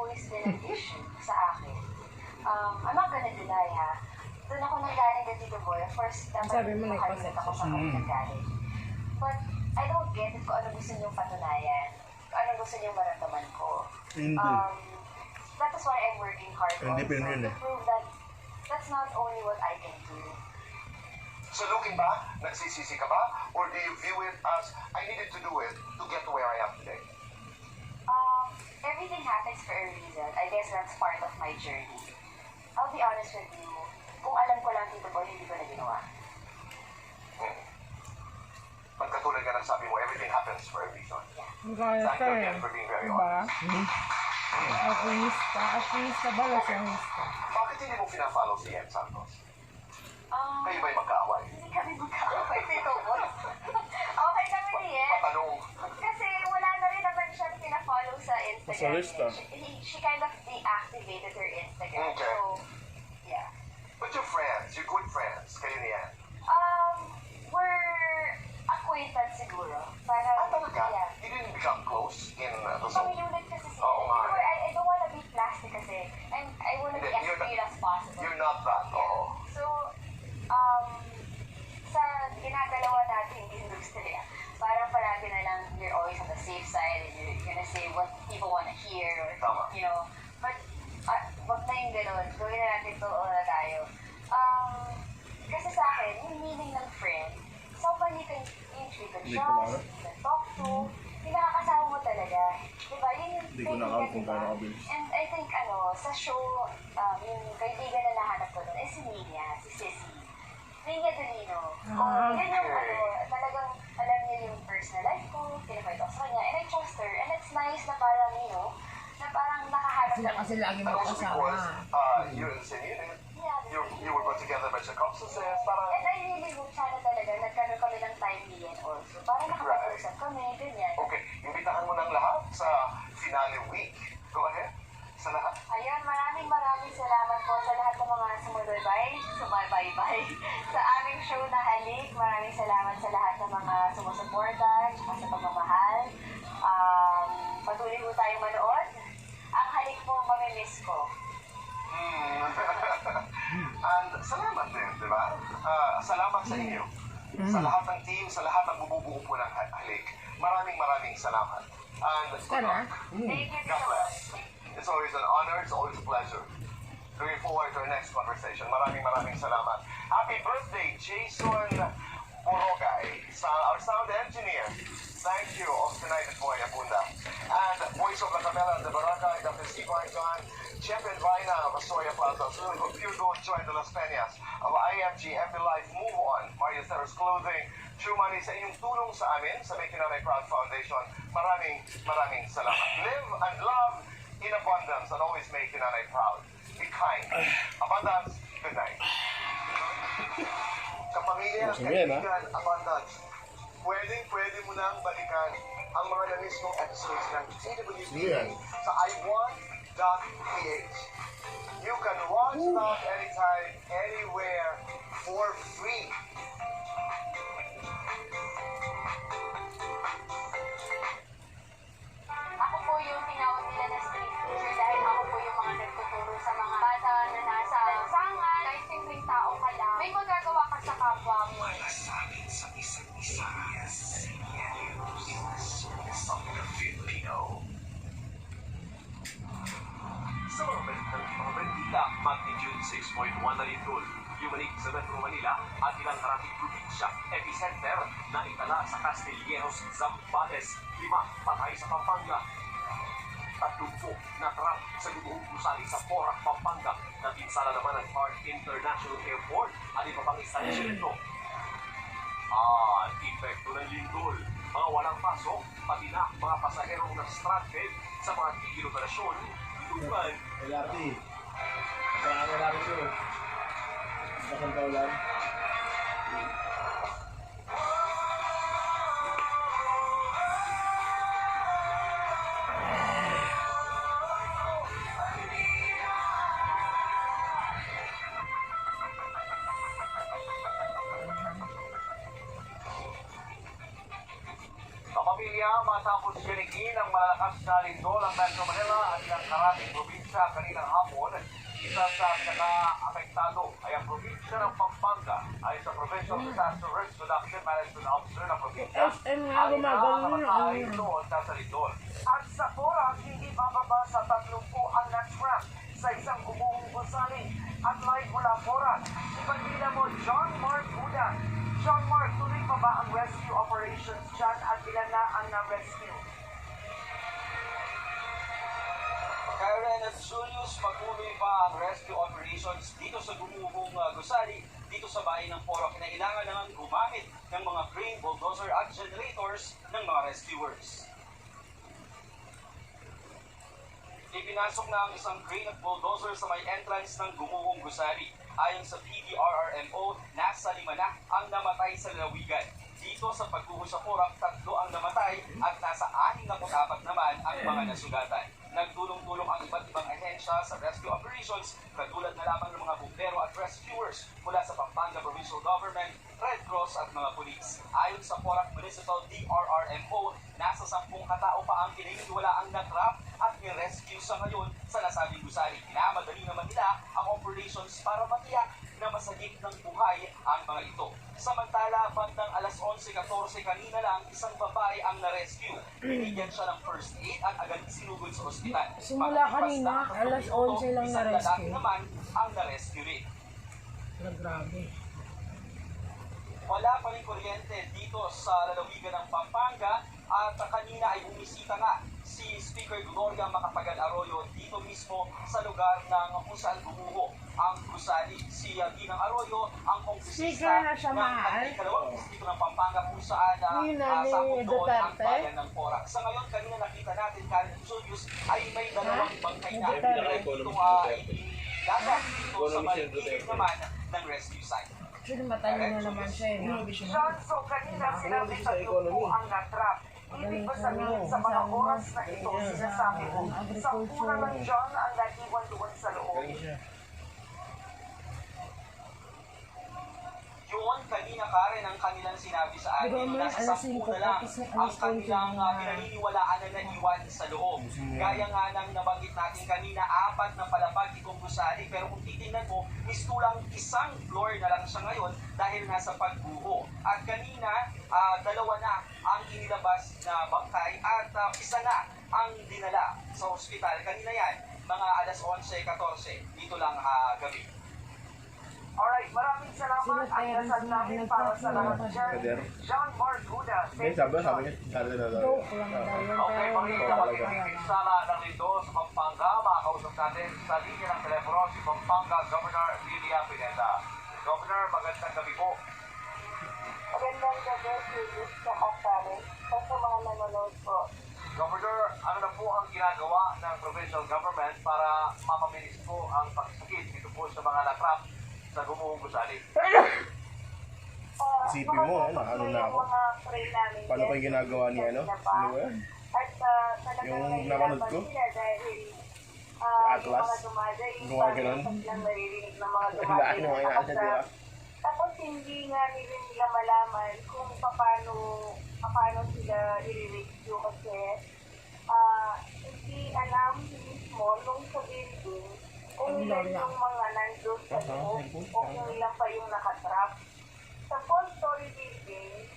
always been an issue sa akin. I'm not gonna deny ha. Doon ako nanggaling na Tito Boy. First, dapat hindi makalimutan ako sa kanya nanggaling. But I don't get it kung ano gusto niyong patunayan. Kung ano gusto niyong maramdaman ko. That is why I'm working hard also to prove that that's not only what I can do. So looking back, nagsisisi ka ba? Or do you view it as, I needed to do it to get to where I am today? Everything happens for a reason. I guess that's part of my journey. I'll be honest with you, kung alam ko lang Tito Boy, hindi ko na ginawa. Pagkatulad ka ng sabi mo, everything happens for a reason. Gaya Thank ka you eh. again for being very Diba? honest. Artista ba? Artista. Bakit hindi mo pina-follow si Yen Santos? Kayo ba'y magkaaway? Hindi kami magkaaway, Tito Boy. Okay kami niyan. Patanong. Kasi wala na rin naman siyang pina-follow sa Instagram. Masalista. She kind of deactivated her Instagram. Okay. So, yeah. But your friends, your good friends, kayo ni Yen. We're acquaintance siguro. Parang, Talaga? yeah. You didn't become close in the Pang zone? unit kasi sila. Oo nga. Or I don't wanna be plastic kasi. And I wanna be as You're not- real as possible. You're not that, oo. So, sa ginagalawa natin, hindi gusto nila. Parang parati na lang, you're always on the safe side and you're gonna say what people wanna hear or, Tama. you know. But, wag na yung gano'n. Gawin na natin to na tayo. Kasi sa akin, yung meaning ng friend, someone you can trust, you can talk to, yung nakakasama mo talaga. Diba? Yun yung Hindi ko nakakal kung gaano kabilis. And I think, sa show, yung kaibigan na nahanap ko doon, si Nina, si Sissy. Nina Dolino. Yun yung, talagang alam niya yung personal life ko, kinakwento ko sa kanya, and I trust her. And it's nice na parang, na parang nakahanap Sila kasi lagi And also because magkasama. you're in the same unit, Yeah, you were put together by circumstances, parang, and I really hope sana talaga nagkaroon kami ng time din also. Para nakapag-usap kami, ganyan. okay, imbitahan mo ng lahat sa finale week. Go ahead, sa lahat. Ayun, maraming salamat po sa lahat ng mga sumubaybay sa aming show na Halik. Maraming salamat sa lahat ng mga sumusuporta, tsaka sa pagmamahal. Patuloy po tayong manood. Ang Halik po, mamimiss ko. And salamat din, di ba? Salamat sa inyo. Sa lahat ng team, sa lahat ng bumubuo po ng Halik. Maraming salamat. And good luck. Thank you God so bless. much. It's always an honor, it's always a pleasure. Looking forward to our next conversation. Maraming salamat. Happy birthday, Jason Borogay, our sound engineer. Thank you, Obstinated Boy Abunda. And Voice of la Capella de Barangay, Dr. Steve Marjon, Chef and Vina of Astoria Plaza, Susan of Pure Gold, Joy de las Peñas, of IMG, FB Life, Move On, Mario Terrace Clothing, True Money sa inyong tulong sa amin sa Making Nanay Proud Foundation. Maraming salamat. Live and love in abundance and always make your nanay proud. Be kind. Abundance, good night. Kapamilya, kaibigan, abundance. Pwede mo nang balikan ang mga na-miss mong episodes ng TWTV sa i1.ph. You can watch them anytime, anywhere, for free. Ako po yung tinawag nila na street teacher dahil ako po yung mga nagtuturo sa mga bata na nasa lansangan. Kahit simpleng tao ka lang, may magagawa ka sa kapwa mo. Malasakit sa isa't isa. Yes, in the service of the Filipino. Sa mga bendita, magnitude 6.1 na lindol. Yumanig sa Metro Manila at ilang karating probinsya, epicenter na itala sa Castilleros, Zambales, 5 patay sa Pampanga. 30 na trap sa lubong gusali sa Porac, Pampanga. Napinsala naman ang Clark International Airport at iba pang instalasyon nito. Epekto ng lindol. Mga walang pasok, pati na mga pasaherong na stranded sa mga tigil operasyon. Lugan. LRT. Kailangan LRT yun. Bakang kaulan. pamilya matapos ganigin ng malalakas na lindol ang Metro Manila at ilang karating probinsya kaninang hapon. Isa sa pinaka-apektado ay ang probinsya ng Pampanga ay sa Provincial Disaster Risk Reduction Management Officer ng probinsya. SM nga gumagano yun. Ay doon sa lindol. At sa Porac, hindi bababa sa 30 ang na-trap sa isang gumuhong gusali. At live mula Porac, ipagkila mo John Mark Buda. John Mark, tuloy pa ba ang rescue operations dyan at ilan na ang na-rescue? Karen at Julius, patuloy pa ang rescue operations dito sa gumuhong gusali, dito sa bayan ng Porac. Kinailangan naman gumamit ng mga crane, bulldozer at generators ng mga rescuers. Ipinasok na ang isang crane at bulldozer sa may entrance ng gumuhong gusali. Ayon sa PDRRMO, nasa 5 na ang namatay sa lalawigan. Dito sa pagguho sa Porac, 3 ang namatay at nasa 64 naman ang mga nasugatan. Nagtulong-tulong ang iba't ibang ahensya sa rescue operations, katulad na lamang ng mga bumbero at rescuers mula sa Pampanga Provincial Government, Red Cross at mga pulis. Ayon sa Porac Municipal DRRMO, nasa 10 katao pa ang kininiwalaang na-trap at ni-rescue sa ngayon sa nasabing gusali. Pinamadali naman nila ang operations para matiyak na masagip ng buhay ang mga ito. Samantala, bandang alas 11:14 kanina lang, isang babae ang na-rescue. Binigyan siya ng first aid at agad sinugod sa ospital. Simula kanina, alas 11 lang isang na-rescue. lalaki naman ang na-rescue rin. Grabe. Wala pa rin kuryente dito sa lalawigan ng Pampanga at kanina ay bumisita nga si Speaker Gloria Macapagal Arroyo dito mismo sa lugar ng kung saan gumuho ang gusali. Si Ginang Arroyo ang kongresista Speaker na siya, ng mahal. kalawang distrito ng Pampanga kung saan Yun na ni sakop doon ang Duterte. bayan ng Porac. Sa ngayon, kanina nakita natin, Karen Julius, ay may 2 bangkay na Duterte. dapat dito sa maligid naman ng rescue site. Actually, matalino na naman siya eh. no? John, so kanina sinabi sa po ang na-trap. Ibig ba sabihin sa mga oras na ito, sinasabi mo, 10 na lang John ang naiwan doon sa loob. Yun, kanina Karen ang kanilang sinabi sa atin, Pero nasa alas 10 5 na lang tapos na ang alas 11 kanilang na. pinaniniwalaan na naiwan sa loob. Gaya nga ng nabanggit natin kanina, 4 na palapag itong gusali, pero kung titingnan mo, mistulang 1 floor na lang siya ngayon dahil nasa pagbuho. At kanina, 2 na ang inilabas na bangkay at 1 na ang dinala sa ospital. Kanina yan, mga alas 11:14, dito lang gabi. Alright, maraming salamat. Ang dasal namin para sa lahat dyan. John Mark Buda. Eh, sabi niya, dati na daw. Joke lang daw yun. Okay, Pero pagkita magiging sala ng lito sa Pampanga, makakausap natin sa linya ng telepono si Pampanga Governor Lilia Pineda. Governor, magandang gabi po. Magandang gabi, Julius, sa Kasarin, sa mga nanonood po. Governor, ano na po ang ginagawa ng provincial government para mapabilis po ang pagsakit dito po sa mga natrap sa gumuhong gusali? Isipin mo, ano na ako. Mga pray namin. Paano pa yung ginagawa ni ano? Ano ba yan? At talagang Yung napanood ko? sila dahil Atlas? yung mga dumaday, Gumawa ganun? lang naririnig ng mga Wala dumaday. yung mga inaasa, di ba? Tapos hindi nga nila malaman kung paano sila i-review kasi hindi alam mismo nung sa building kung ilan yung mga nandun sa loob o kung ilang